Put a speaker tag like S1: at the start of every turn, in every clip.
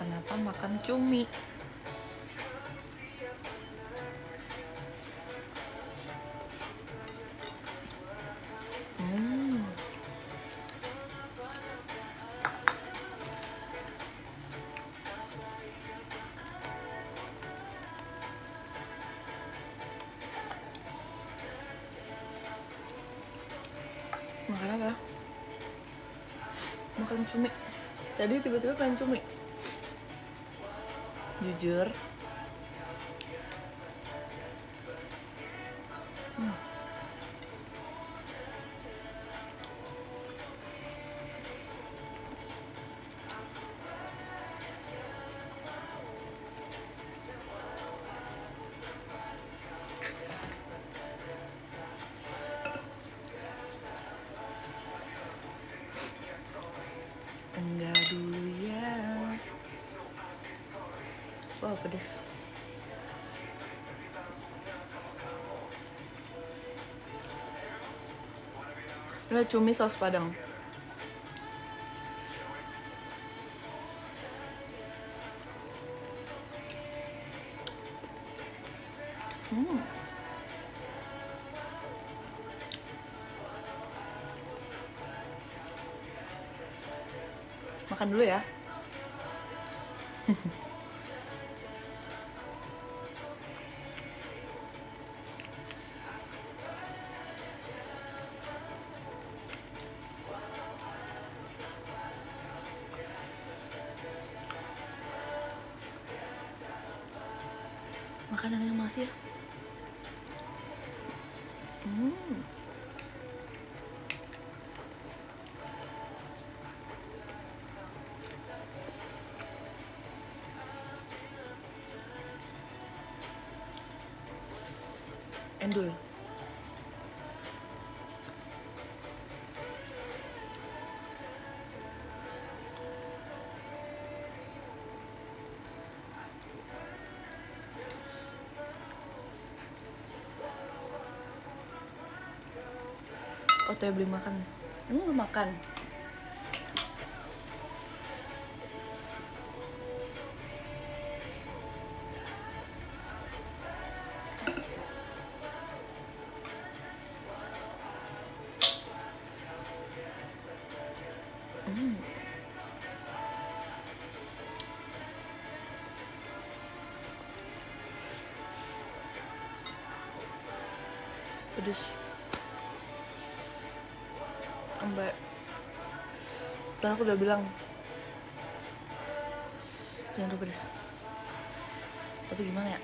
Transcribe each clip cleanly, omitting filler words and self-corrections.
S1: Kenapa makan cumi? Makan apa? Makan cumi. Tadi tiba-tiba pengen cumi. Jujur. Enggak dulu ya. Wah, pedes. Ini cumi saus padang. Makan dulu ya. Makanan yang masih ya. Endul. Beli makan. Belum makan. Pedes. Sampai tadi aku udah bilang jangan terlalu pedes. Tapi gimana ya?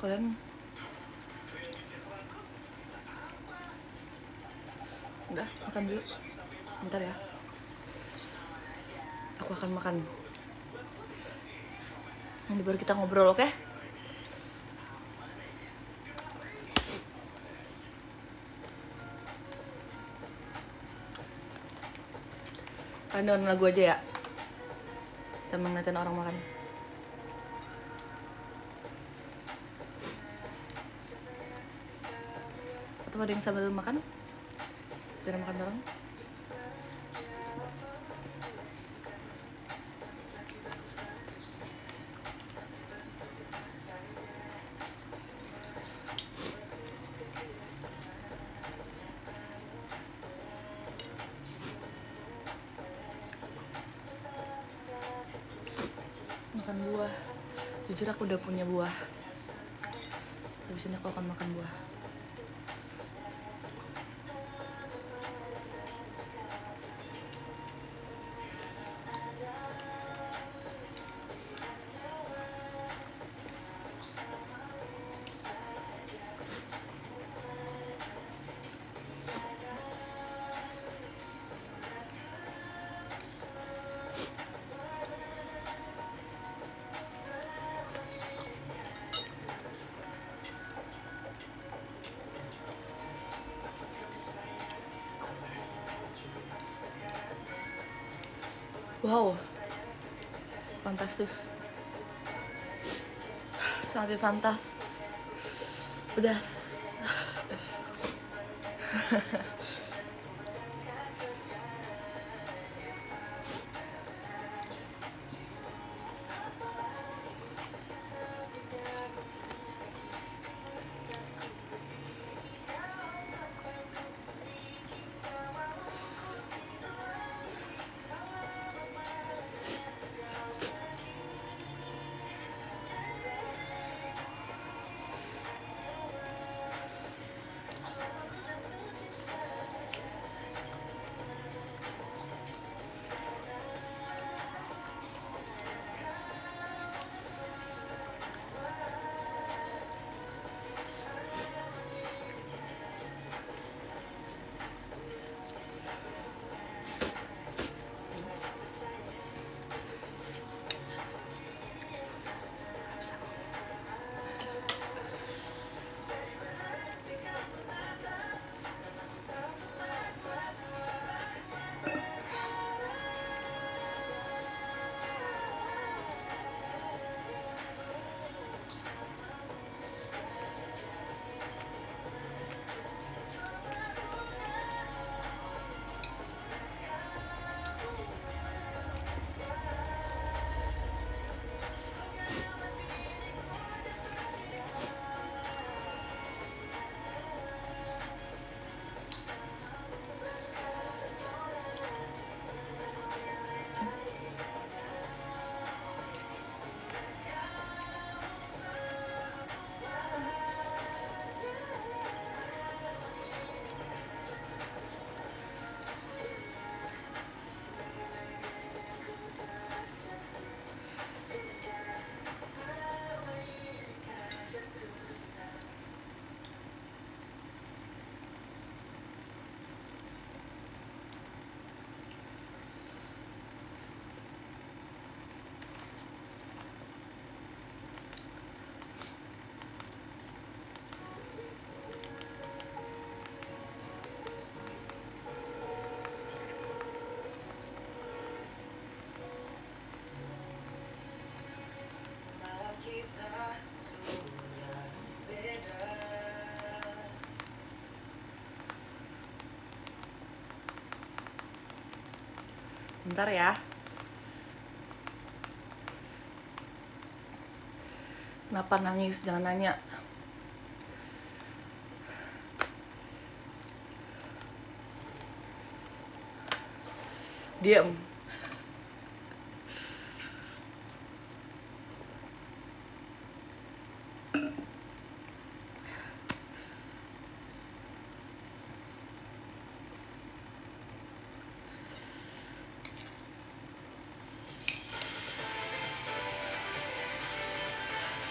S1: Kalian udah makan dulu. Bentar ya. Aku akan makan. Nanti baru kita ngobrol, oke? Kalian dengerin lagu aja ya. Sama ngeliatin orang makan. Atau ada yang sambil makan? Biar makan bareng. Makan buah. Jujur aku udah punya buah. Habis ini aku akan makan buah. Wow, fantastis, sangat fantas, pedas. Bentar ya. Kenapa nangis? Jangan nanya. Diam.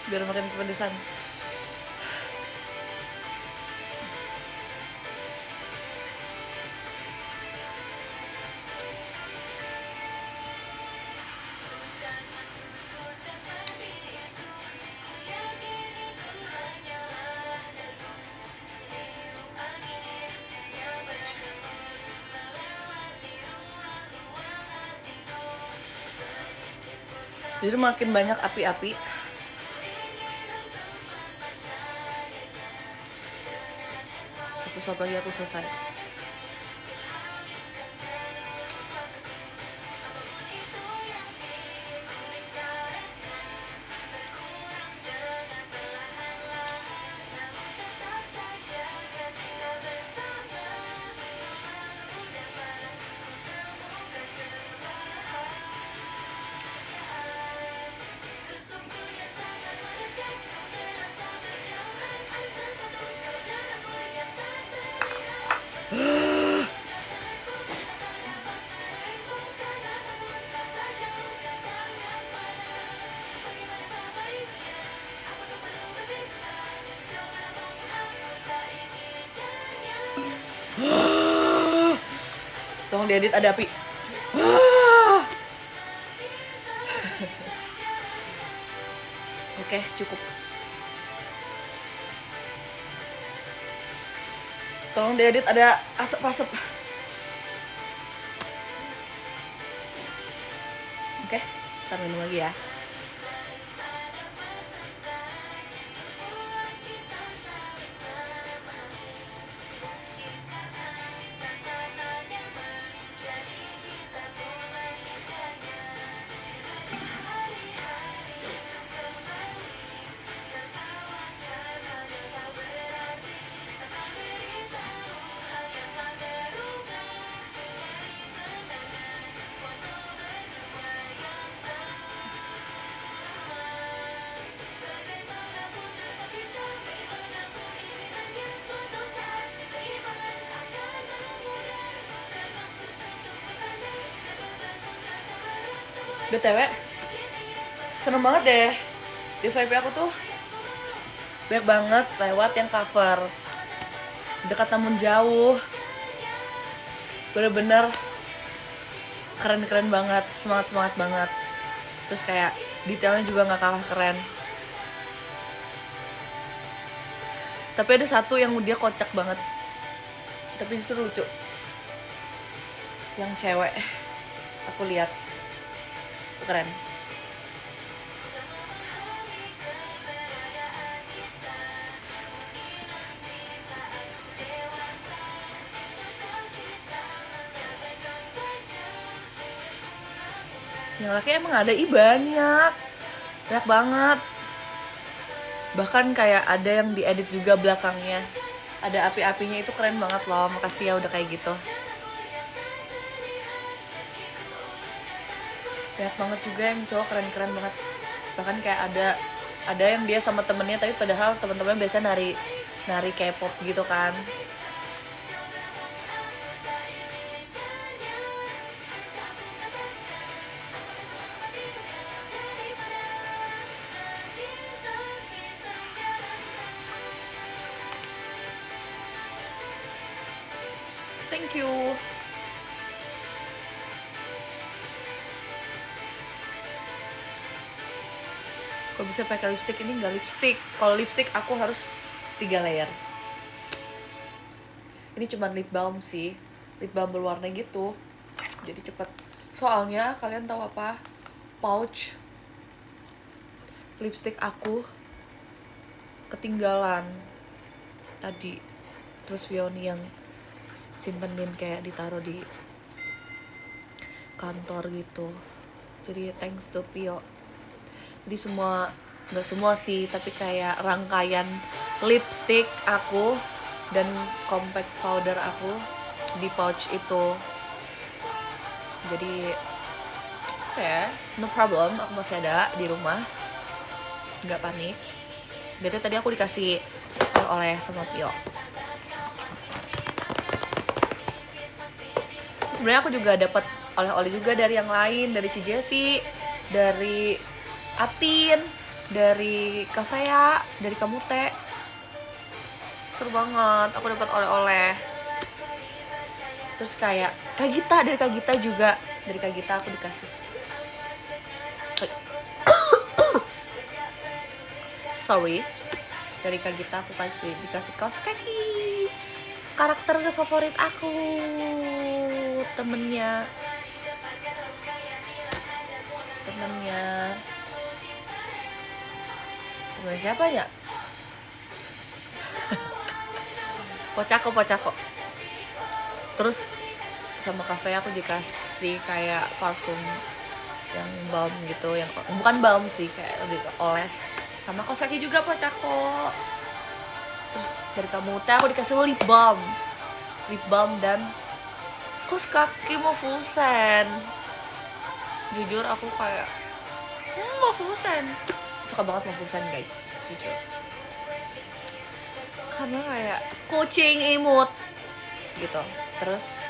S1: Biar makin kepedesan. Jadi makin banyak api-api. Satu shot lagi aku selesai. Tolong diedit, ada api. Oke, cukup. Tolong diedit, ada asap-asap. Ntar minum lagi ya. BTW, seneng banget deh. Di VIP aku tuh banyak banget lewat yang cover. Dekat namun jauh. Bener-bener keren-keren banget, semangat-semangat banget. Terus kayak detailnya juga gak kalah keren. Tapi ada satu yang dia kocak banget, tapi justru lucu. Yang cewek, aku lihat keren. Yang laki emang ada banyak banget. Bahkan kayak ada yang diedit juga belakangnya, ada api-apinya, itu keren banget loh. Makasih ya udah kayak gitu. Banyak banget juga yang cowok keren-keren banget. Bahkan kayak ada yang dia sama temennya, tapi padahal teman-temannya biasa nari K-pop gitu kan. Thank you. Kok bisa pakai lipstick? Ini nggak lipstick. Kalau lipstick aku harus 3 layer. Ini cuma lip balm sih, lip balm berwarna gitu, jadi cepet. Soalnya kalian tahu apa? Pouch lipstick aku ketinggalan tadi. Terus Vioni yang simpenin kayak ditaruh di kantor gitu. Jadi thanks to Pio. Jadi nggak semua sih, tapi kayak rangkaian lipstick aku dan compact powder aku di pouch itu. Jadi no problem, aku masih ada di rumah, nggak panik. Berarti tadi aku dikasih oleh sama Pio. Terus sebenarnya aku juga dapat oleh-oleh juga dari yang lain, dari Cijesi, dari Atin, dari Kafea, dari Kamute. Seru banget, aku dapat oleh-oleh. Terus kayak Kak Gita, dari Kak Gita juga, dari Kak Gita aku dikasih dari Kak Gita aku dikasih kaos kaki karakter favorit aku, temennya siapa ya? Pocako. Terus sama Cafe aku dikasih kayak parfum yang balm gitu, yang bukan balm sih, kayak lebih oles. Sama kaos kaki juga Pocako. Terus dari Kamute aku dikasih lip balm dan kaos kaki Mofusen. Jujur aku kayak Mofusen, suka banget Mofusen guys, jujur. Karena kayak kucing imut gitu. Terus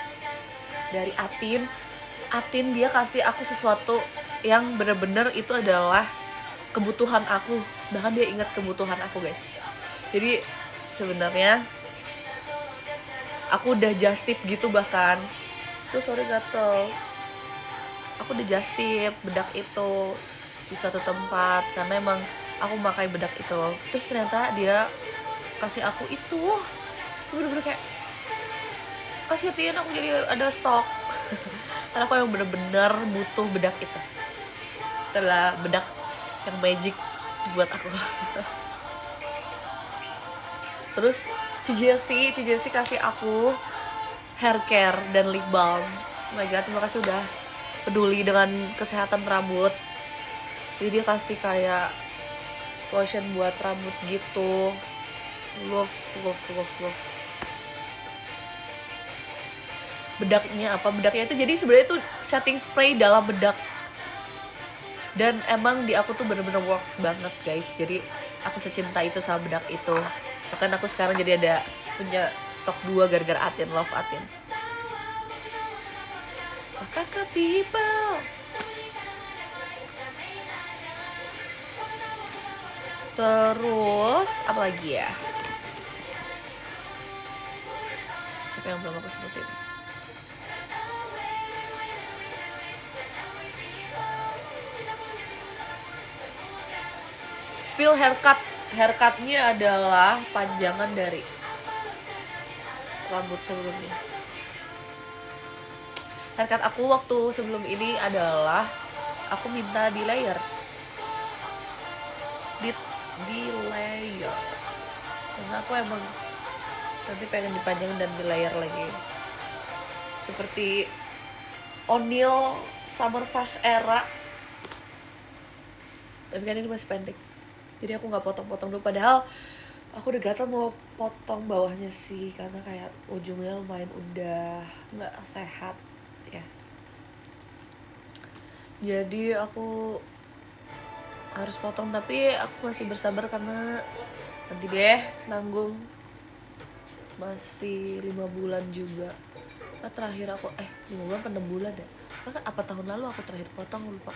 S1: dari Atin dia kasih aku sesuatu yang bener-bener itu adalah kebutuhan aku. Bahkan dia ingat kebutuhan aku guys. Jadi sebenarnya aku udah just tip gitu bahkan. Tuh sorry gatel. Aku udah just tip bedak itu di suatu tempat karena emang aku pakai bedak itu. Terus ternyata dia kasih aku itu. Bener-bener kayak kasih Tin, aku jadi ada stok. Karena aku yang bener-bener butuh bedak itu. Itu adalah bedak yang magic buat aku. Terus CJC kasih aku hair care dan lip balm. Oh my god, terima kasih udah peduli dengan kesehatan rambut. Jadi dia kasih kayak lotion buat rambut gitu. Love. Bedaknya apa? Bedaknya itu jadi sebenarnya itu setting spray dalam bedak. Dan emang di aku tuh bener-bener works banget guys. Jadi aku secinta itu sama bedak itu. Bahkan aku sekarang jadi ada punya stok 2 gara-gara Atin, love Atin. Kakak people. Terus apa lagi ya? Siapa yang belum aku sebutin? Spill haircut. Haircutnya adalah panjangan dari rambut sebelumnya. Haircut aku waktu sebelum ini adalah aku minta di layer. Di layer. Karena aku emang nanti pengen dipanjangin dan di layer lagi. Seperti O'Neil Summer Fast era. Tapi kan ini masih pendek. Jadi aku nggak potong-potong dulu, padahal aku udah gatel mau potong bawahnya sih, karena kayak ujungnya lumayan udah nggak sehat ya. Jadi aku harus potong, tapi aku masih bersabar karena nanti deh nanggung masih 5 bulan juga. Nah, terakhir aku 5 bulan atau 6 bulan ya. Apa tahun lalu aku terakhir potong, lupa.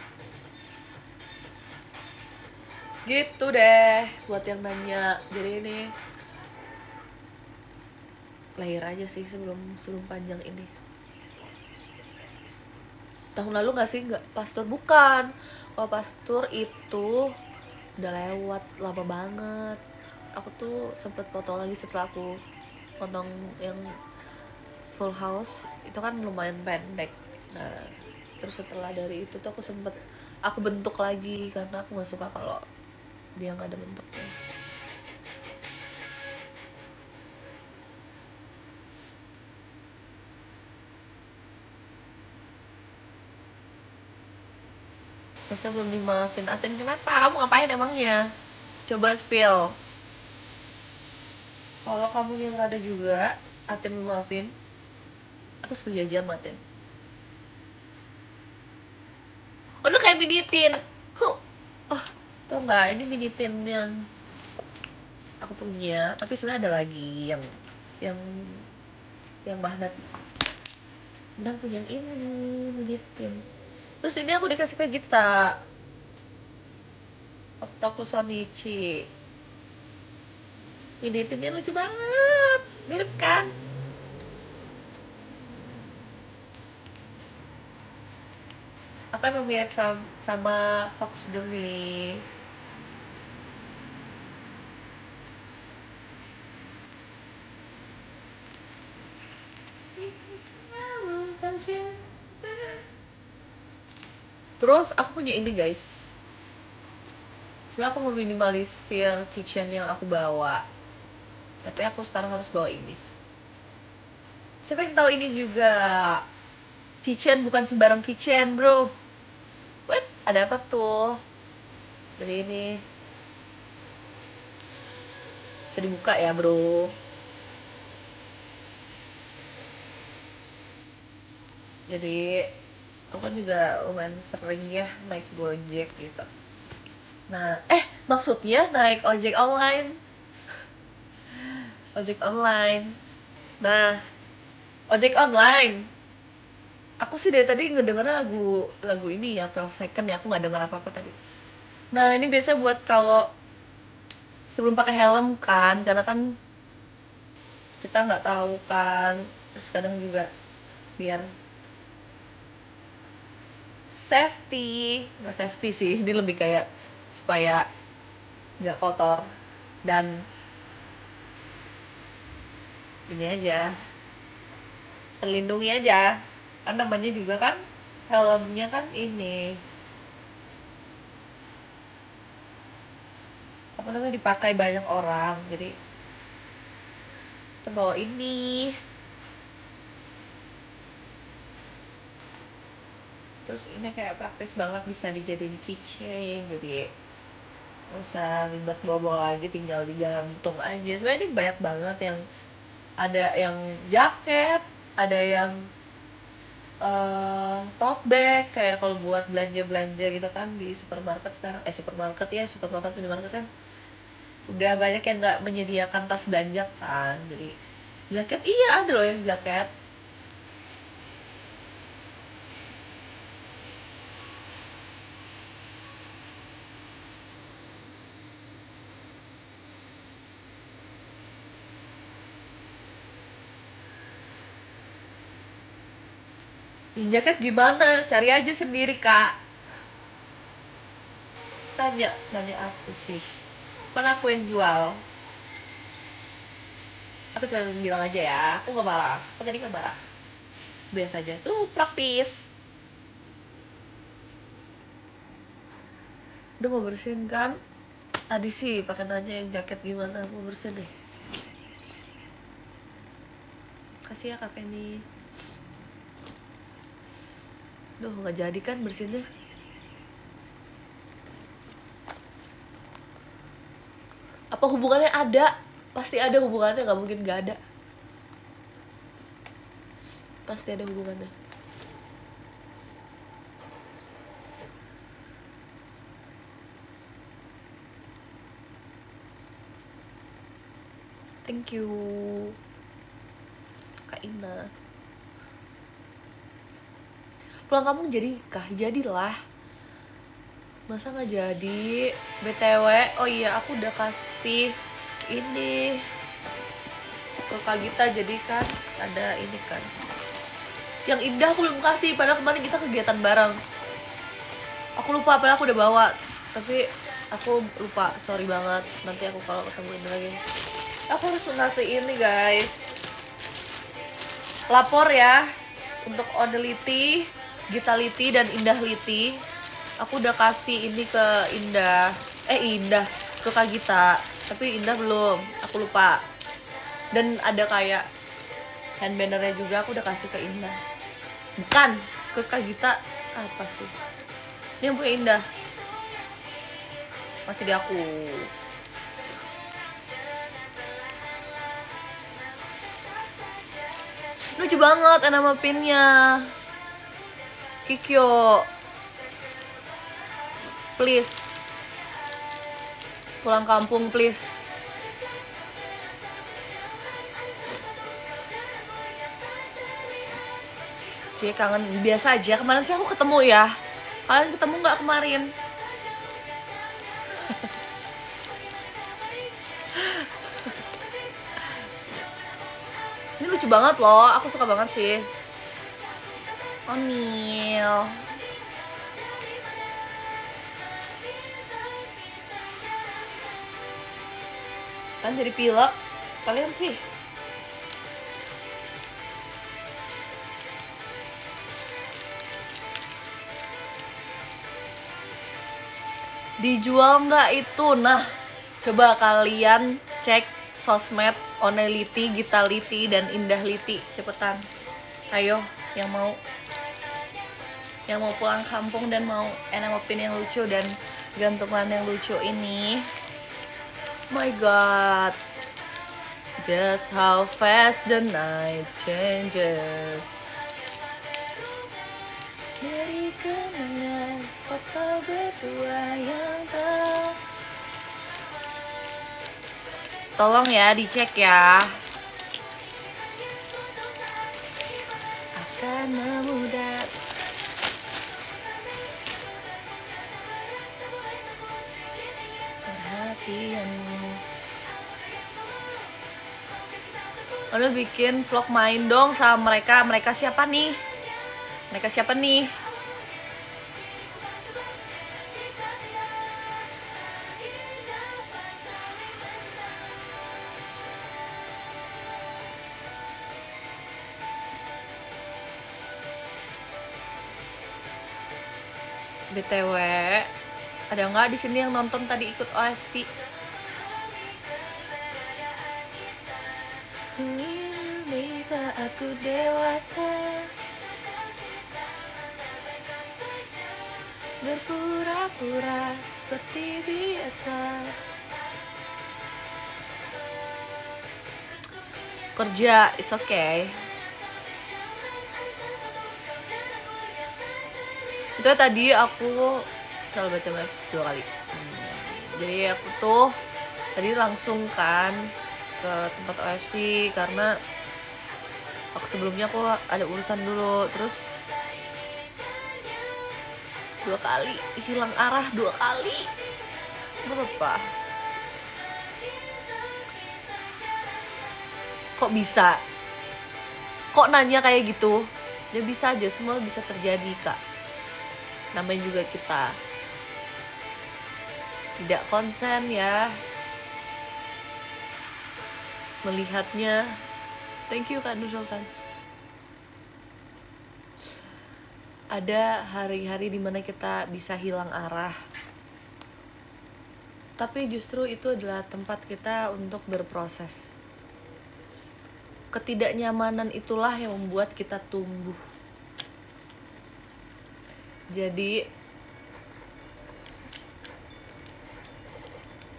S1: Gitu deh buat yang nanya. Jadi ini layer aja sih sebelum panjang ini. Tahun lalu nggak sih? Nggak, pastur bukan. Kalau pastur itu udah lewat lama banget. Aku tuh sempet potong lagi setelah aku potong yang full house. Itu kan lumayan pendek. Nah, terus setelah dari itu tuh aku bentuk lagi karena aku nggak suka kalau dia nggak ada bentuknya. Masa belum dimaafin? Atin, kenapa? Kamu ngapain emangnya? Coba spill. Kalau kamu yang ada juga Atin maafin, aku setuju aja sama Atin. Oh, lu kayak minitin. Oh, tau nggak? Ini minitin yang aku punya, tapi sebenarnya ada lagi yang Bahdat Nah punya yang ini minitin. Terus ini aku dikasih ke Gita Octaku Sonichi. Minitinnya lucu banget, mirip kan? Aku emang mirip sama Fox Demi. Terus aku punya ini guys. Sebenarnya aku meminimalisir kitchen yang aku bawa. Tapi aku sekarang harus bawa ini. Siapa yang tahu ini juga? Kitchen bukan sembarang kitchen, bro. What? Ada apa tuh? Dari ini. Bisa dibuka ya, bro. Jadi aku kan juga lumayan sering ya naik Gojek gitu. Nah, maksudnya naik ojek online. Ojek online. Nah, ojek online. Aku sih dari tadi ngedenger lagu ini ya, 12 Second ya, aku nggak denger apa-apa tadi. Nah, ini biasa buat kalau sebelum pakai helm kan, karena kan kita nggak tahu kan. Terus kadang juga biar safety, nggak safety sih, ini lebih kayak supaya nggak kotor dan ini aja, terlindungi aja. Kan namanya juga kan helmnya kan ini apa namanya, dipakai banyak orang, jadi kita bawa ini. Terus ini kayak praktis banget, bisa dijadiin keychain, jadi nggak usah ribet bawa lagi, tinggal digantung aja. Sebenarnya ini banyak banget yang ada yang jaket, ada yang tote bag kayak kalau buat belanja gitu kan di supermarket sekarang, supermarket ya, supermarket minimarket kan udah banyak yang nggak menyediakan tas belanja kan. Jadi jaket, iya ada loh yang jaket. Ini jaket gimana? Cari aja sendiri, Kak. Nanya aku sih. Kan aku yang jual. Aku cuma bilang aja ya, aku nggak marah. Aku tadi nggak marah. Biasa aja. Tuh praktis. Udah mau bersihin kan? Tadi sih pakai nanya yang jaket gimana, mau bersihin deh. Kasih ya Kak Feni. Duh, nggak jadi kan bersihinnya. Apa hubungannya ada? Pasti ada hubungannya, nggak mungkin nggak ada. Pasti ada hubungannya. Thank you Kak Ina. Pulang kampung jadi kah? Jadilah. Masa nggak jadi? BTW, oh iya aku udah kasih ini ke Kak Gita, jadi kan ada ini kan. Yang indah aku belum kasih, padahal kemarin kita kegiatan bareng. Aku lupa, padahal aku udah bawa. Tapi aku lupa, sorry banget. Nanti aku kalau ketemu ini lagi. Aku harus ngasih ini guys. Lapor ya untuk Oneliti, Gitaliti, dan Indahliti. Aku udah kasih ini ke Indah ke Kak Gita, tapi Indah belum, aku lupa. Dan ada kayak handbannernya juga, aku udah kasih ke Indah, bukan ke Kak Gita. Apa sih ini yang punya Indah, masih di aku. Lucu banget nama pinnya. Kikyo, please pulang kampung please. Cie, kangen. Biasa aja, kemarin sih aku ketemu ya. Kalian ketemu nggak kemarin? Ini lucu banget loh, aku suka banget sih. Onil. Kan jadi pilek. Kalian sih. Dijual nggak itu? Nah, coba kalian cek sosmed Oneliti, Gitaliti, dan Indahliti. Cepetan. Ayo, yang mau pulang kampung dan mau nama pin yang lucu dan gantungan yang lucu ini. My god, just how fast the night changes. Dari kenangan foto berdua yang tolong ya dicek ya. Akan memudah perhatianmu. Lalu bikin vlog main dong sama mereka. Mereka siapa nih? BTW, ada nggak di sini yang nonton tadi ikut OSC? saat ku dewasa, berpura-pura seperti biasa. Kerja, it's okay. Itu tadi aku selalu baca maps 2 kali. Jadi aku tuh tadi langsung kan ke tempat OFC karena sebelumnya aku ada urusan dulu, terus 2 kali hilang arah, 2 kali. Gak apa-apa. Kok bisa? Kok nanya kayak gitu? Ya bisa aja, semua bisa terjadi, Kak. Namanya juga kita tidak konsen ya melihatnya. Thank you Kak Nur Sultan. Ada hari-hari dimana kita bisa hilang arah, tapi justru itu adalah tempat kita untuk berproses. Ketidaknyamanan itulah yang membuat kita tumbuh. Jadi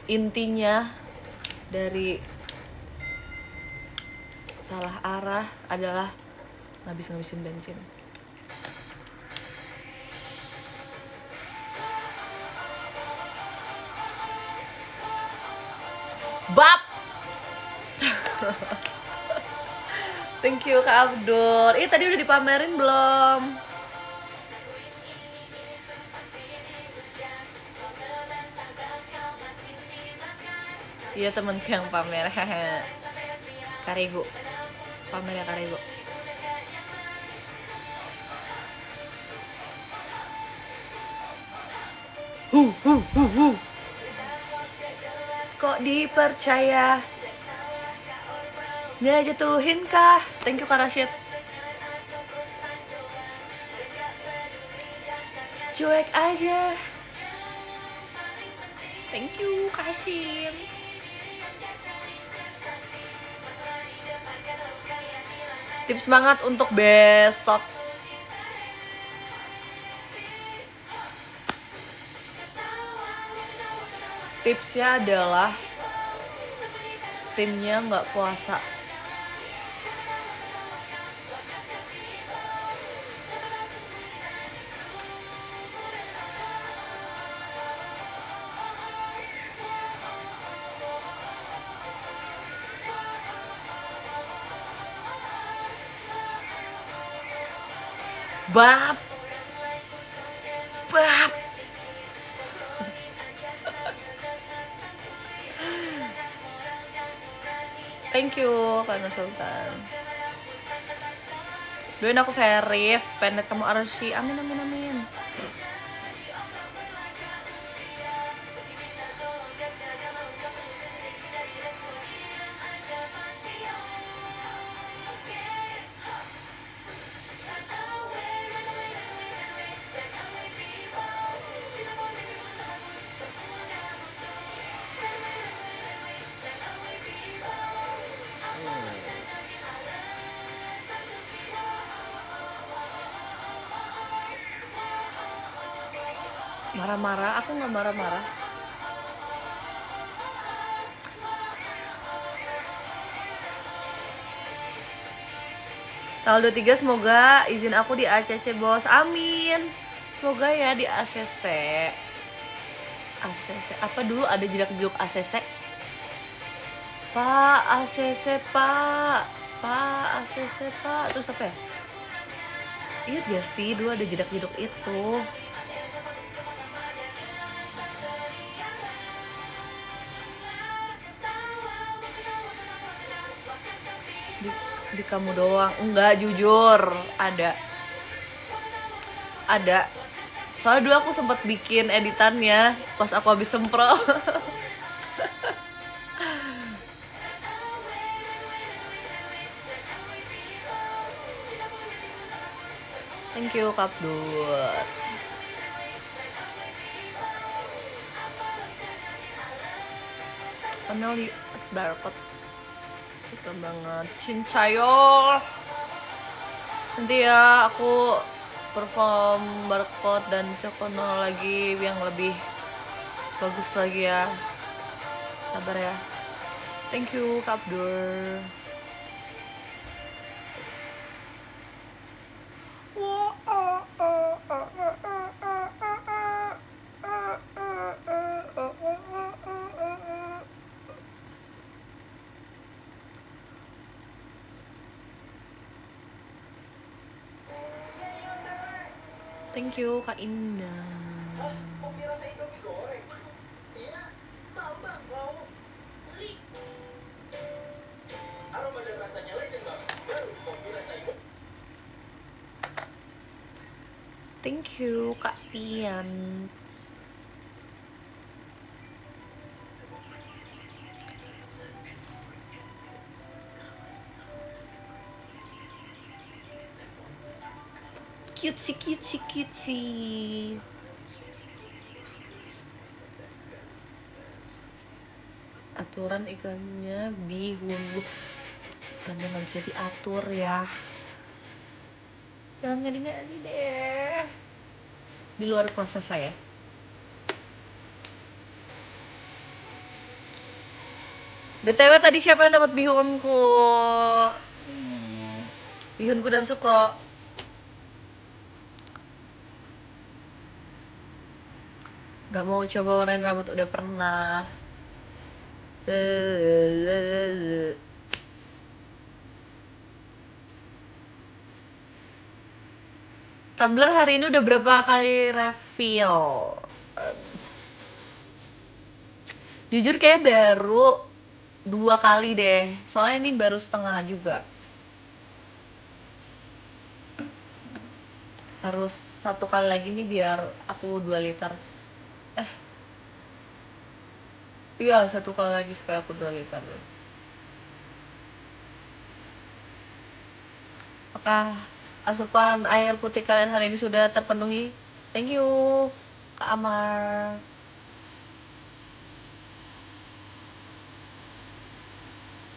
S1: intinya dari salah arah adalah ngabisin bensin. Bab. Thank you Kak Abdur. Tadi udah dipamerin belum? Iya temenku yang pamer. Karego. Pamernya Karego. Kok dipercaya? Nggak jatuhin kah? Thank you Kak Rashid. Cuek aja. Thank you Kak Hashim. Tips semangat untuk besok. Tipsnya adalah timnya nggak puasa. Bab. Thank you Kak Nur Sultan. Doain aku Verif, pendet kamu Arsy. Amin amin amin. Marah-marah? Aku nggak marah-marah. Tanggal 23 semoga izin aku di ACC bos. Amin. Semoga ya di ACC. ACC apa dulu ada jedak-jeduk ACC? Pak ACC Pak. Pak ACC Pak. Terus apa ya? Ingat gak sih dulu ada jedak-jeduk itu? Di kamu doang. Enggak, jujur ada soalnya dulu aku sempat bikin editannya pas aku habis sempro. Thank you Kak Abdul. Kenal di barcode. Suka banget Cincayo. Nanti ya aku perform Barcode dan Cokono lagi yang lebih bagus lagi ya. Sabar ya. Thank you Kak Abdur. Thank you Kak Indah. Thank you Kak Tian. Cutesy cutesy cutesy. Aturan iklannya bihun. Karena nggak bisa diatur ya. Jangan ngadi-ngadi deh. Di luar proses saya. BTW tadi siapa yang dapat bihunku? Bihunku dan Sukro. Gak mau coba warnain rambut udah pernah. Tumblr hari ini udah berapa kali refill? Jujur kayak baru 2 kali deh. Soalnya ini baru setengah juga. Harus 1 kali lagi nih biar aku 2 liter. Iya, 1 kali lagi supaya aku 2 liter. Apakah asupan air putih kalian hari ini sudah terpenuhi? Thank you, Kak Amar.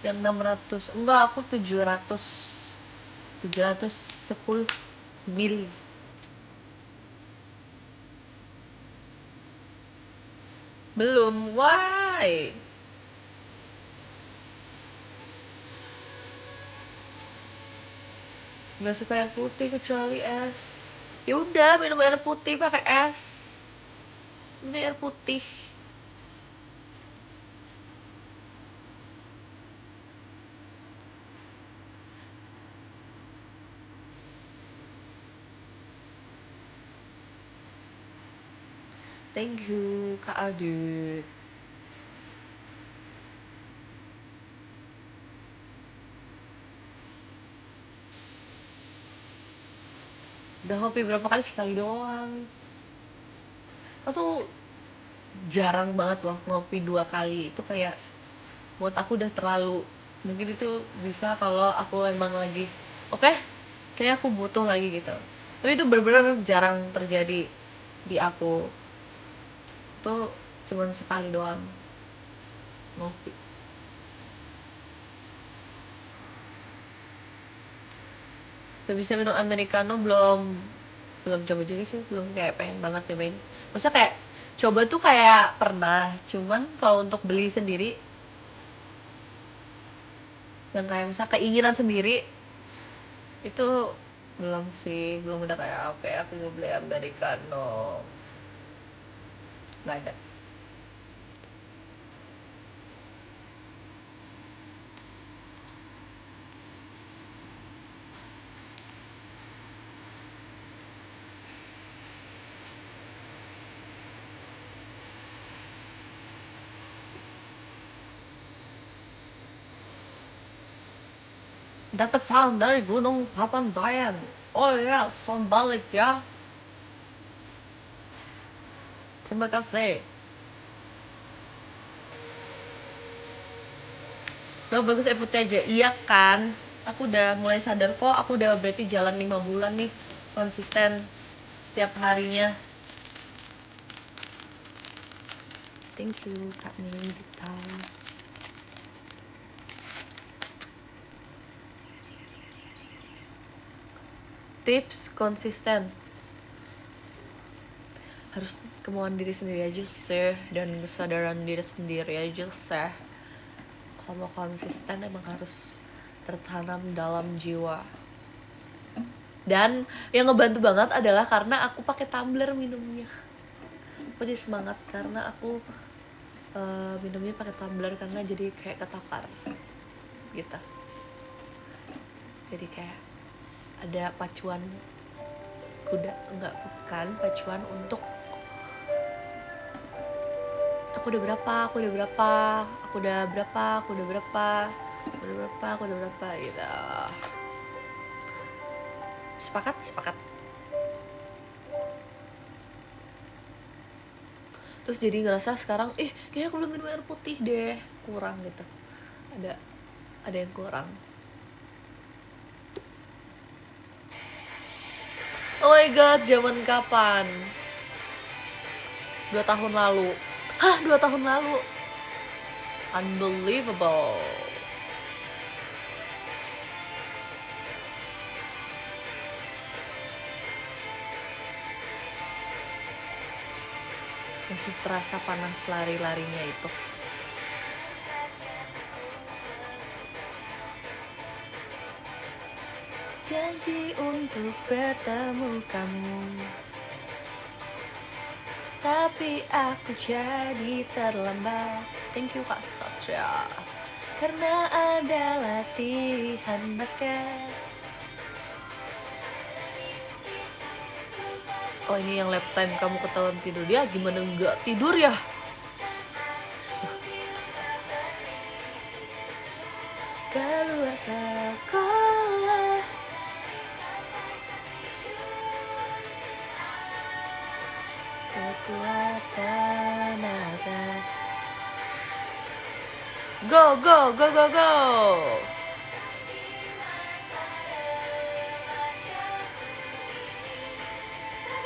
S1: Yang 600, enggak, aku 710 mili. Belum, why? Nggak suka air putih kecuali es. Ya udah, minum air putih pakai es. Ini air putih. Thank you, Kak Adit. Udah ngopi berapa kali? Sekali doang. Aku tuh jarang banget loh ngopi 2 kali. Itu kayak buat aku udah terlalu. Mungkin itu bisa kalau aku emang lagi oke, kayaknya aku butuh lagi gitu. Tapi itu bener-bener jarang terjadi di aku. Tuh cuman sekali doang ngopi. Udah bisa minum americano belum? Belum coba juga sih, belum, kayak pengen banget nyobain. Maksudnya kayak coba tuh kayak pernah, cuman kalau untuk beli sendiri yang kayak misalnya keinginan sendiri itu belum sih, belum ada kayak oke aku mau beli americano, nggak ada. Dapat salam dari Gunung Papandayan. Oh ya, salam balik ya. Terima kasih. Nah, bagus air putih aja. Iya kan? Aku udah mulai sadar kok, aku udah berarti jalan 5 bulan nih konsisten setiap harinya. Thank you Kak Nindita. Tips konsisten, harus kemauan diri sendiri aja sih, dan kesadaran diri sendiri aja sih. Kalau mau konsisten emang harus tertanam dalam jiwa. Dan yang ngebantu banget adalah karena aku pakai tumbler minumnya. Aku jadi semangat karena aku minumnya pakai tumbler, karena jadi kayak ketakar gitu. Jadi kayak ada pacuan kuda, enggak, bukan pacuan untuk aku udah berapa gitu. Sepakat. Terus jadi ngerasa sekarang kayak aku belum minum air putih deh, kurang gitu. Ada yang kurang. Oh my god, zaman kapan? 2 tahun lalu. 2 tahun lalu. Unbelievable. Masih terasa panas lari-larinya itu. Janji untuk bertemu kamu, tapi aku jadi terlambat. Thank you Kak Satya. Karena ada latihan basket. Oh ini yang lap time kamu ketahuan tidur. Dia gimana enggak tidur ya? Keluar sekolah, sekuat tenaga. Go.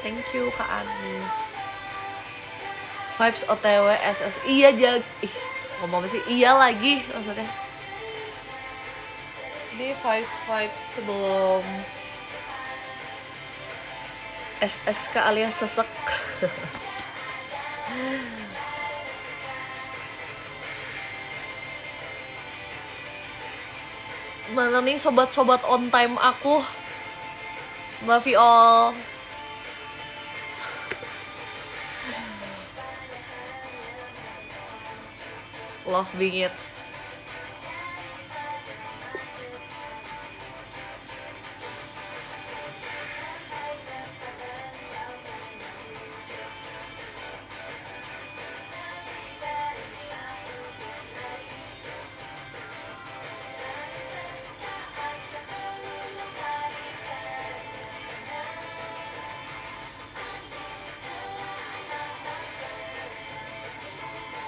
S1: Thank you Kak Anis. Vibes OTW SS. Iya ngomong apa sih? Iya lagi maksudnya. Ini vibes sebelum SSK alias sesek. Mana nih sobat-sobat on time aku? Love you all. Love being it.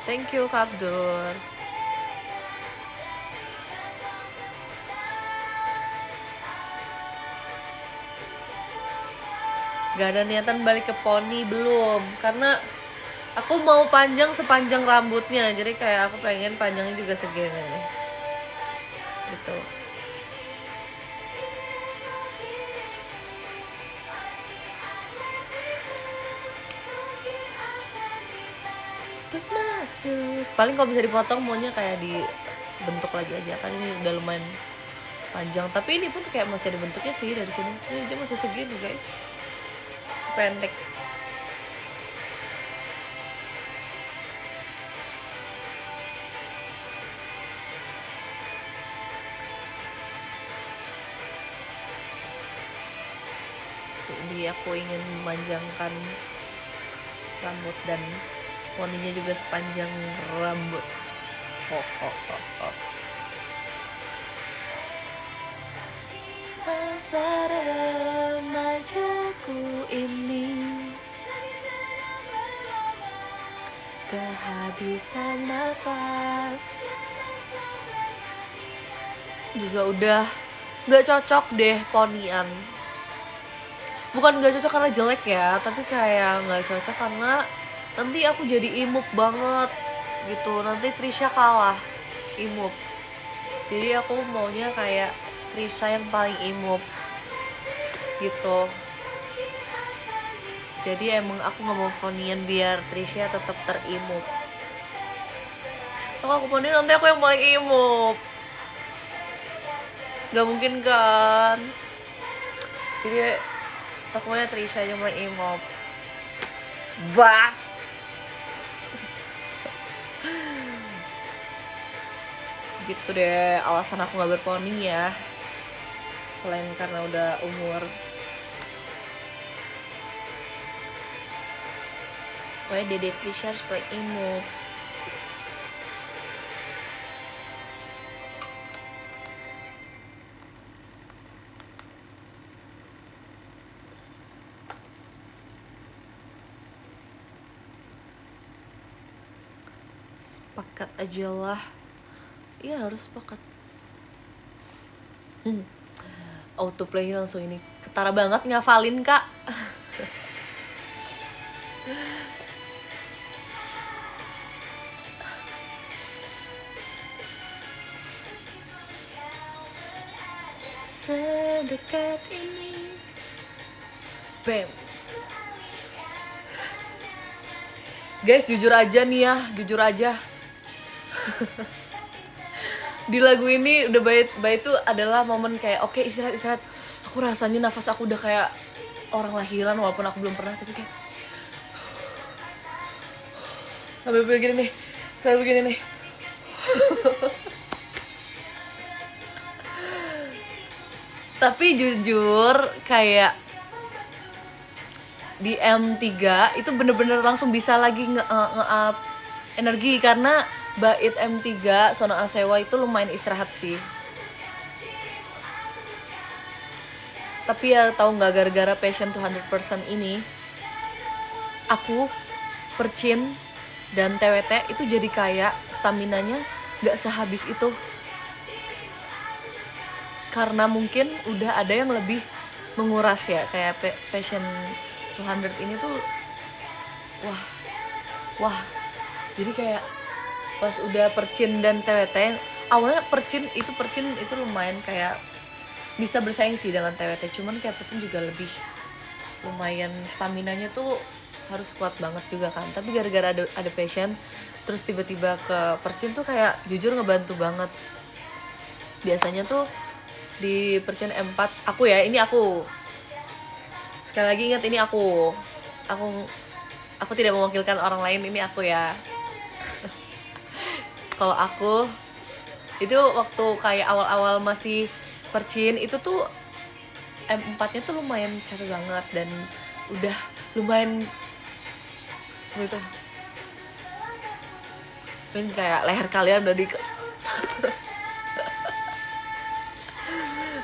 S1: Thank you Kak Abdur. Gak ada niatan balik ke poni belum, karena aku mau panjang sepanjang rambutnya. Jadi kayak aku pengen panjangnya juga segini nih. Gitu. Masuk. Paling kalau bisa dipotong maunya kayak dibentuk lagi aja, kan ini udah lumayan panjang. Tapi ini pun kayak masih ada bentuknya sih dari sini. Ini dia masih segini guys, sependek. Jadi aku ingin memanjangkan rambut dan poninya juga sepanjang rambut. Masa remajaku ini kehabisan nafas. Juga udah gak cocok deh ponian. Bukan gak cocok karena jelek ya, tapi kayak gak cocok karena nanti aku jadi imut banget gitu. Nanti Trisha kalah imut. Jadi aku maunya kayak Trisha yang paling imut. gitu. Jadi emang aku nggak mau ponian biar Trisha tetap terimuk. Kalau aku ponian nanti aku yang paling imuk, nggak mungkin kan. Jadi aku maunya Trisha yang paling imuk. Bah. Gitu deh alasan aku nggak berponi ya, selain karena udah umur. Pokoknya Dede Trisha harus paling imut. Sepakat aja lah. Iya harus sepakat. Autoplay langsung ini ketara banget ngafalin kak. Sedekat ini. Bam. Guys jujur aja nih ya, jujur aja. Di lagu ini udah bait itu adalah momen kayak oke, istirahat. Aku rasanya nafas aku udah kayak orang lahiran walaupun aku belum pernah, tapi kayak sampai begini nih. Tapi jujur kayak di M3 itu bener-bener langsung bisa lagi nge-up energi karena bait M3 Sona Asewa itu lumayan istirahat sih. Tapi ya tahu nggak, gara-gara Passion 200% ini aku, Percin, dan TWT itu jadi kayak staminanya nggak sehabis itu. Karena mungkin udah ada yang lebih menguras ya, kayak Passion 200 ini tuh wah. Jadi kayak pas udah Percin dan TWT, awalnya Percin itu lumayan kayak bisa bersaing sih dengan TWT, cuman kayak Percin juga lebih lumayan staminanya tuh harus kuat banget juga kan. Tapi gara-gara ada Passion terus tiba-tiba ke Percin tuh kayak jujur ngebantu banget. Biasanya tuh di Percin M4 aku ya, ini aku sekali lagi ingat, ini aku tidak mewakilkan orang lain, ini aku ya. Kalau aku itu waktu kayak awal-awal masih Percin itu tuh M4-nya tuh lumayan capek banget dan udah lumayan gitu. Mungkin kayak leher kalian udah di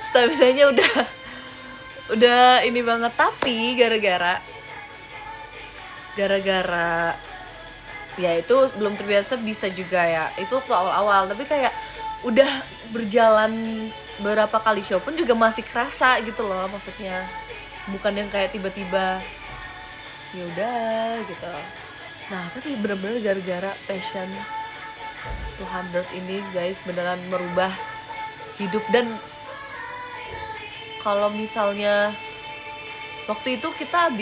S1: staminanya udah ini banget. Tapi gara-gara ya itu belum terbiasa bisa juga ya, itu waktu awal-awal. Tapi kayak udah berjalan beberapa kali show pun juga masih kerasa gitu loh, maksudnya bukan yang kayak tiba-tiba ya udah gitu. Nah tapi bener-bener gara-gara Passion 200 ini guys beneran merubah hidup. Dan kalau misalnya waktu itu kita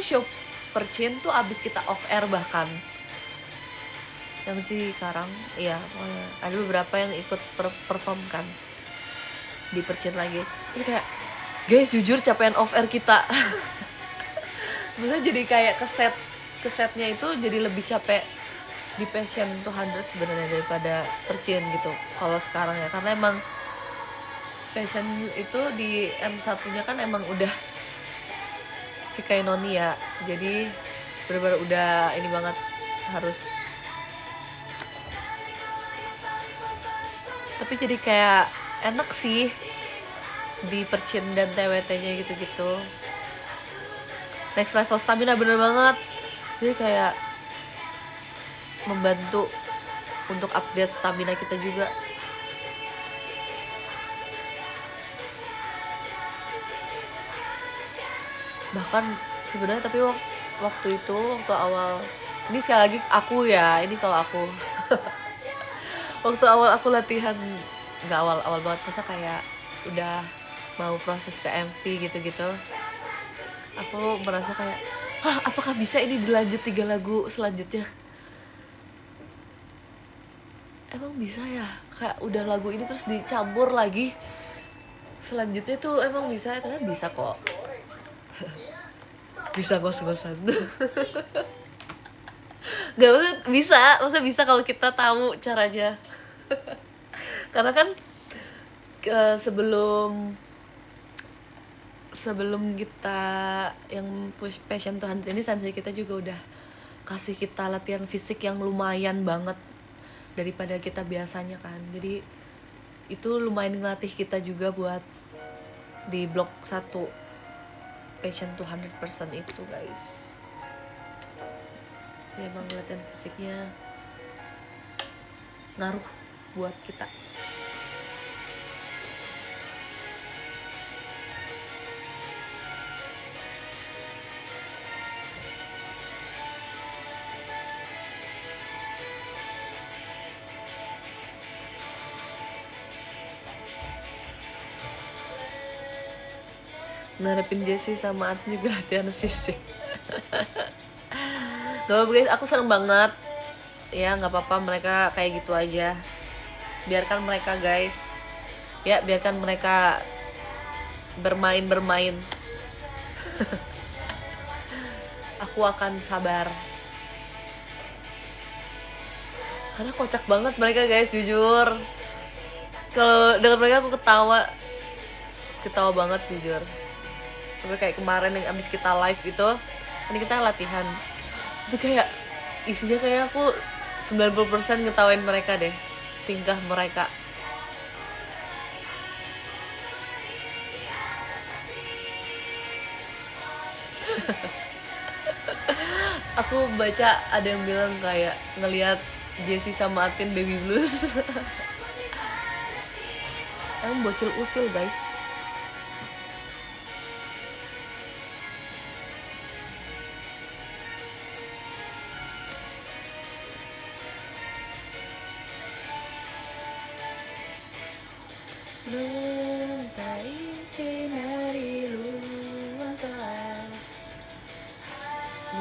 S1: show Percin tuh abis kita off air, bahkan yang Cikarang, iya ada beberapa yang ikut perform kan di Percin lagi. Jadi kayak guys jujur capean off air kita. Maksudnya jadi kayak kesetnya itu jadi lebih capek di Passion 200 sebenarnya daripada Percin gitu kalau sekarang ya, karena emang Passion itu di M1-nya kan emang udah Cikai Noni ya, jadi bener-bener udah ini banget harus. Tapi jadi kayak enak sih di Percin dan TWT-nya gitu-gitu. Next level stamina bener banget, jadi kayak membantu untuk update stamina kita juga. Bahkan sebenarnya tapi waktu awal ini sekali lagi aku ya, ini kalau aku waktu awal aku latihan, nggak awal banget, masa kayak udah mau proses ke MV gitu-gitu, aku merasa kayak, apakah bisa ini dilanjut 3 lagu selanjutnya? Emang bisa ya? Kayak udah lagu ini terus dicampur lagi selanjutnya tuh, emang bisa? Ternyata bisa kok. Bisa ngos-ngosan. Gak maksudnya bisa kalau kita tahu caranya. Karena kan sebelum kita yang push passion Tuhan ini, sensei kita juga udah kasih kita latihan fisik yang lumayan banget daripada kita biasanya kan. Jadi itu lumayan ngelatih kita juga buat di blok 1 passion 200% itu guys. Ya emang latihan fisiknya ngaruh buat kita. Ngarepin Jessie sama Atmi juga latihan fisik. Gak apa-apa guys, aku seneng banget. Ya gak apa-apa mereka kayak gitu aja. Biarkan mereka guys. Ya biarkan mereka bermain. Aku akan sabar. Karena kocak banget mereka guys, jujur. Kalau dengan mereka aku ketawa banget jujur. Tapi kayak kemarin yang abis kita live itu, ini kita latihan, itu kayak isinya kayak aku 90% ngetawain mereka deh, tingkah mereka. Aku baca ada yang bilang kayak ngelihat Jessie sama Atin baby blues. Emang bocil usil guys. Mentari sinari luang kelas.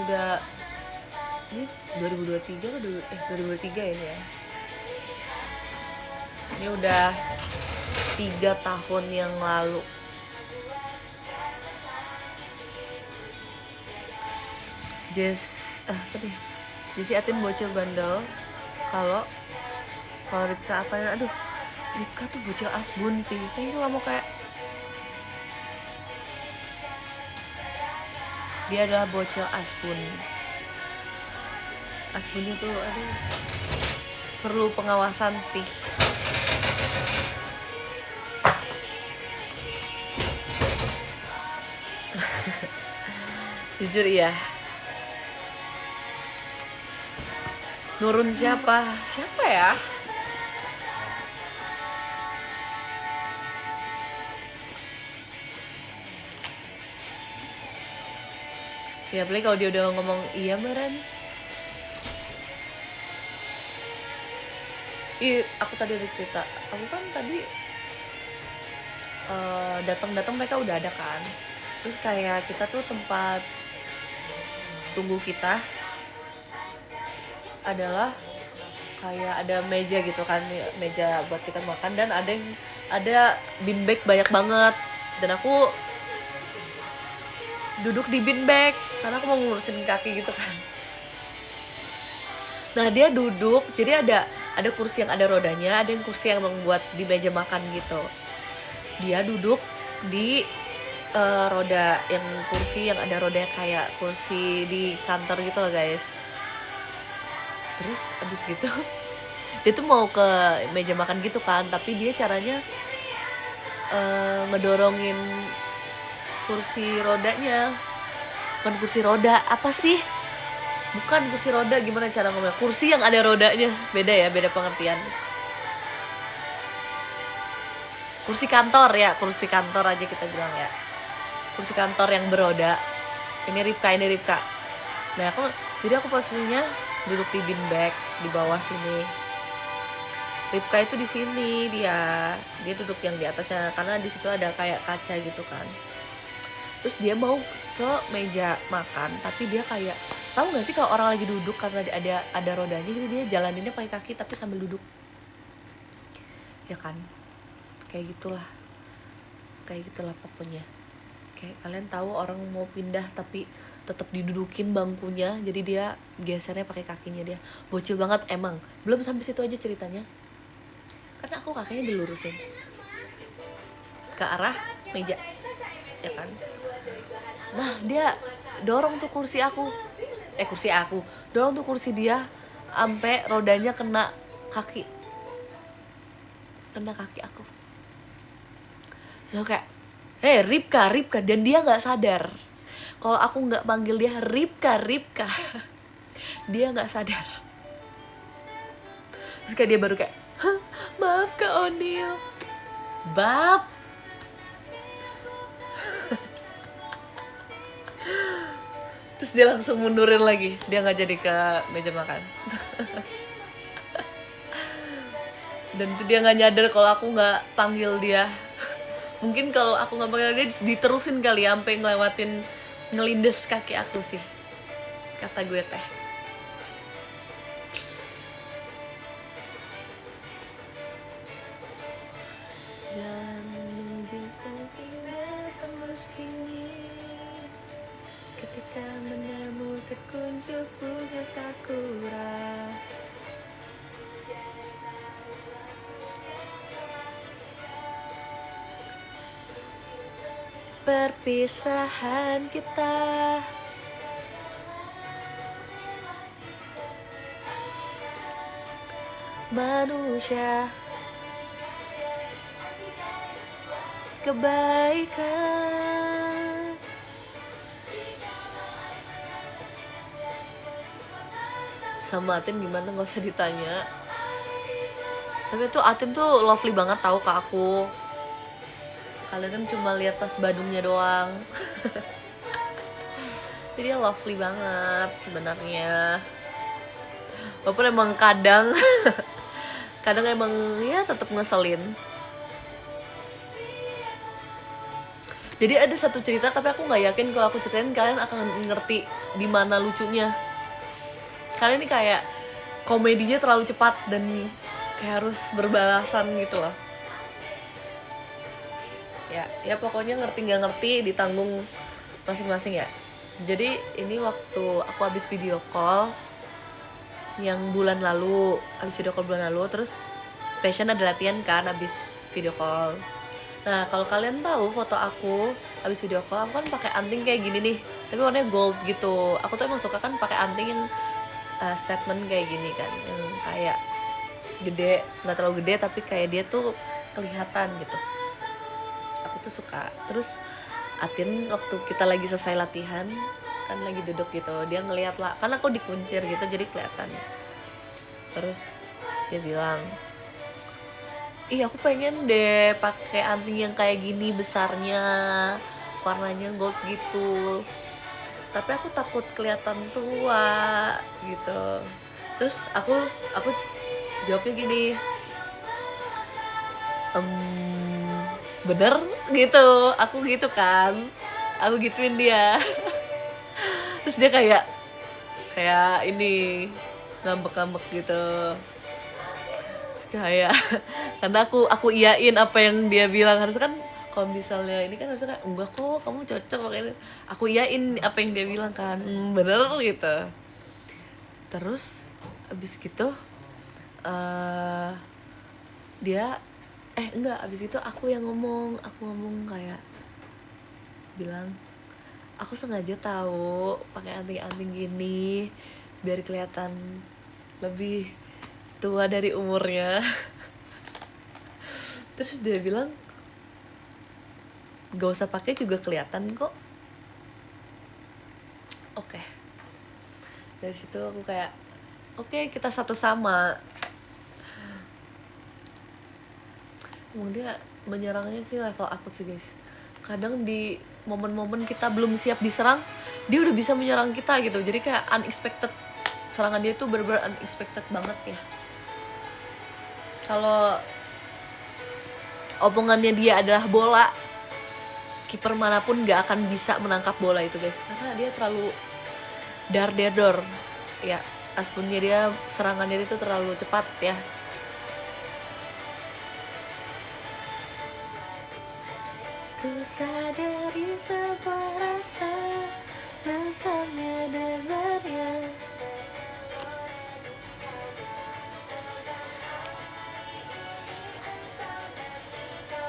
S1: Udah ini 2023 atau 2023 ini ya. Ini udah 3 tahun yang lalu. Jessie Atin bocil bandel. Kalau Ripka apa? Aduh, Ripka tuh bocil asbun sih. Thank you kamu kayak. Dia adalah bocil asbun. Asbunnya tuh perlu pengawasan sih. Jujur iya. Nurun siapa ya? Ya apalagi kalau dia udah ngomong iya Maran. Aku tadi ada cerita. Aku kan tadi datang mereka udah ada kan. Terus kayak kita tuh tempat tunggu kita adalah kayak ada meja gitu kan, meja buat kita makan, dan ada bin bag banyak banget, dan aku duduk di bin bag karena aku mau ngurusin kaki gitu kan. Nah dia duduk, jadi ada kursi yang ada rodanya, ada yang kursi yang membuat di meja makan gitu. Dia duduk di roda, yang kursi yang ada roda kayak kursi di kantor gitu loh guys. Terus abis gitu dia tuh mau ke meja makan gitu kan, tapi dia caranya ngedorongin kursi rodanya. Bukan kursi roda, apa sih? Bukan kursi roda, gimana cara ngomongnya? Kursi yang ada rodanya, beda pengertian. Kursi kantor ya, kursi kantor aja kita bilang ya. Kursi kantor yang beroda. Ini Ripka. Nah jadi aku posisinya duduk di bin bag di bawah sini. Ripka itu di sini, dia duduk yang di atasnya karena di situ ada kayak kaca gitu kan. Terus dia mau ke meja makan, tapi dia kayak, tahu nggak sih kalau orang lagi duduk karena ada rodanya, jadi dia jalaninnya pakai kaki tapi sambil duduk, ya kan? Kayak gitulah pokoknya. Kayak kalian tahu orang mau pindah tapi tetap didudukin bangkunya, jadi dia gesernya pakai kakinya. Dia bocil banget emang. Belum sampai situ aja ceritanya, karena aku kakinya dilurusin ke arah meja, ya kan. Nah dia dorong tuh kursi aku, dorong tuh kursi dia sampai rodanya kena kaki aku. So kayak, Ripka, dan dia nggak sadar kalau aku nggak panggil dia Ripka. Dia nggak sadar. Terus kayak dia baru kayak, maaf Kak Onil, bab. Terus dia langsung mundurin lagi, dia nggak jadi ke meja makan. Dan itu dia nggak nyadar kalau aku nggak panggil dia. Mungkin kalau aku nggak panggil dia, diterusin kali ya, sampai ngelindes kaki aku sih, kata gue teh. Jalan menuju seindah tembus dingin, ketika menemukan terkuncup bunga sakura. Perpisahan kita manusia, kebaikan. Sama Atin gimana gak usah ditanya. Tapi tuh Atin tuh lovely banget tahu ke aku. Kalian kan cuma lihat pas Badungnya doang. Jadi dia lovely banget sebenarnya. Walaupun emang kadang emang ya tetap ngeselin. Jadi ada satu cerita, tapi aku nggak yakin kalau aku ceritain kalian akan ngerti di mana lucunya. Karena ini kayak komedinya terlalu cepat dan kayak harus berbalasan gitu loh. Ya pokoknya ngerti nggak ngerti ditanggung masing-masing ya. Jadi ini waktu aku habis video call yang bulan lalu, terus Passion ada latihan kan habis video call. Nah kalau kalian tahu foto aku habis video call, aku kan pakai anting kayak gini nih, tapi warnanya gold gitu. Aku tuh emang suka kan pakai anting yang statement kayak gini kan, yang kayak gede, nggak terlalu gede tapi kayak dia tuh kelihatan gitu. Tuh suka. Terus Atin waktu kita lagi selesai latihan kan lagi duduk gitu, dia ngeliat lah, kan aku dikuncir gitu jadi kelihatan. Terus dia bilang, ih aku pengen deh pakai anting yang kayak gini besarnya, warnanya gold gitu, tapi aku takut kelihatan tua gitu. Terus aku jawabnya gini, bener gitu, aku gitu kan, aku gituin dia. Terus dia kayak ini ngambek gitu. Terus kayak karena aku iyain apa yang dia bilang. Harusnya kan kalau misalnya ini kan harusnya kan enggak kok, kamu cocok makanya aku iyain apa yang dia bilang kan, bener gitu. Terus abis gitu dia abis itu aku ngomong kayak bilang, aku sengaja tahu pakai anting-anting gini biar kelihatan lebih tua dari umurnya. Terus dia bilang, gak usah pakai juga kelihatan kok. Oke. Dari situ aku kayak, oke, kita satu sama. Dia menyerangnya sih level akut sih guys. Kadang di momen-momen kita belum siap diserang, dia udah bisa menyerang kita gitu. Jadi kayak unexpected, serangan dia tuh bener-bener unexpected banget ya. Kalau omongannya dia adalah bola, kiper manapun nggak akan bisa menangkap bola itu guys, karena dia terlalu dar-der-dor ya. Aspunnya dia, serangannya itu terlalu cepat ya. Ku sadari sebuah rasa besarnya debarnya.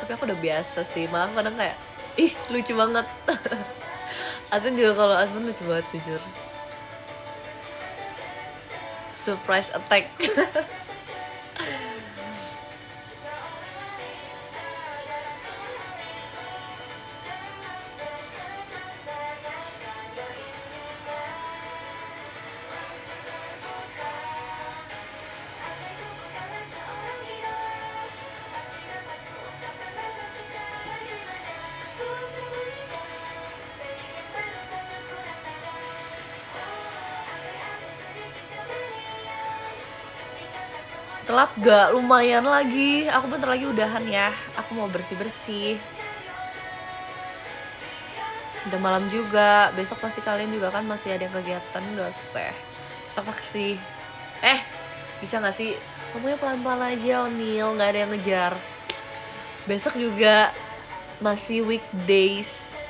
S1: Tapi aku udah biasa sih, malah kadang kayak ih lucu banget. Atun juga kalau Aspen lucu banget jujur. Surprise attack. Telat gak? Lumayan lagi. Aku bentar lagi udahan ya. Aku mau bersih-bersih. Udah malam juga. Besok pasti kalian juga kan masih ada yang kegiatan gak sih? Besok masih bisa gak sih? Ngomongnya pelan-pelan aja O'Neil, gak ada yang ngejar. Besok juga masih weekdays.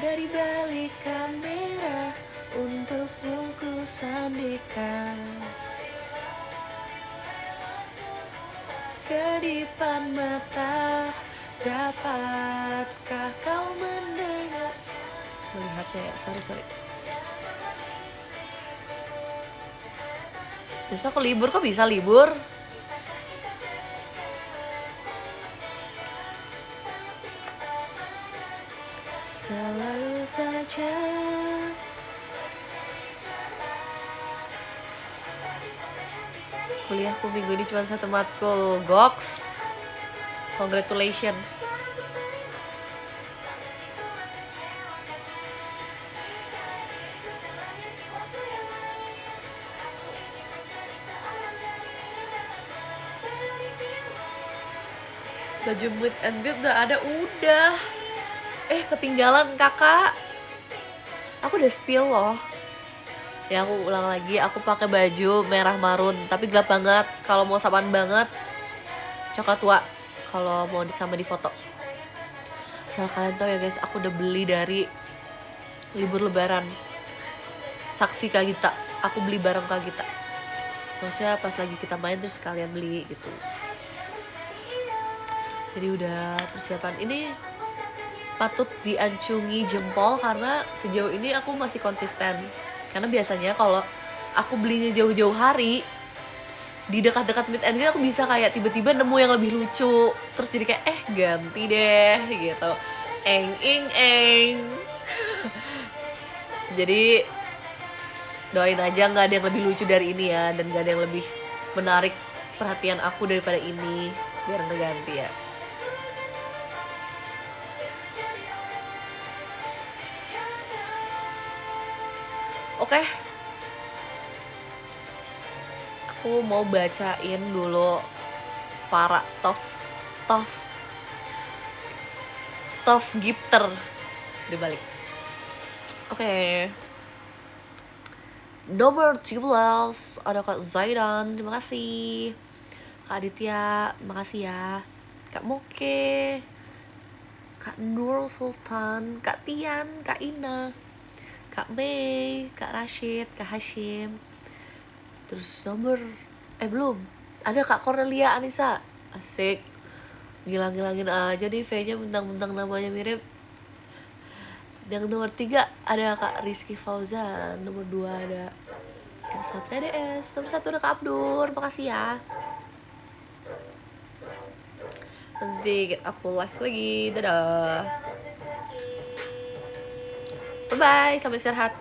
S1: Dari balik kamera untuk buku sandikan, kedipan mata, dapatkah kau mendengar? Melihatnya ya, sorry. Besok libur, kok bisa libur? Selalu saja kuliahku minggu ini cuma 1 matkul. Goks, congratulations. Baju meet and greet udah ada, udah. Ketinggalan kakak. Aku udah spill loh. Ya aku ulang lagi, aku pakai baju merah marun tapi gelap banget. Kalau mau sapaan banget coklat tua, kalau mau sama di foto. Asal kalian tahu ya guys, aku udah beli dari libur lebaran. Saksi Kak Gita, aku beli bareng Kak Gita. Maksudnya pas lagi kita main terus kalian beli gitu. Jadi udah persiapan. Ini patut diancungi jempol karena sejauh ini aku masih konsisten. Karena biasanya kalau aku belinya jauh-jauh hari, di dekat-dekat meet and greet aku bisa kayak tiba-tiba nemu yang lebih lucu, terus jadi kayak ganti deh gitu. Eng. Jadi doain aja nggak ada yang lebih lucu dari ini ya, dan nggak ada yang lebih menarik perhatian aku daripada ini, biar nggak ganti ya. Oke. Aku mau bacain dulu para tough gifter di balik. Oke. Nomor 13 ada Kak Zaidan, terima kasih. Kak Aditya, terima kasih ya. Kak Moke, Kak Nur Sultan, Kak Tian, Kak Ina, Kak Mei, Kak Rashid, Kak Hashim. Terus nomor belum ada Kak Cornelia Anissa. Asik, ngilang-ngilangin aja nih V-nya, bentang-bentang namanya mirip. Yang nomor 3 ada Kak Rizky Fauzan. Nomor 2 ada Kak Satria DS. Nomor 1 ada Kak Abdur, makasih ya. Nanti aku live lagi, dadah. Bye-bye, sampai istirahat.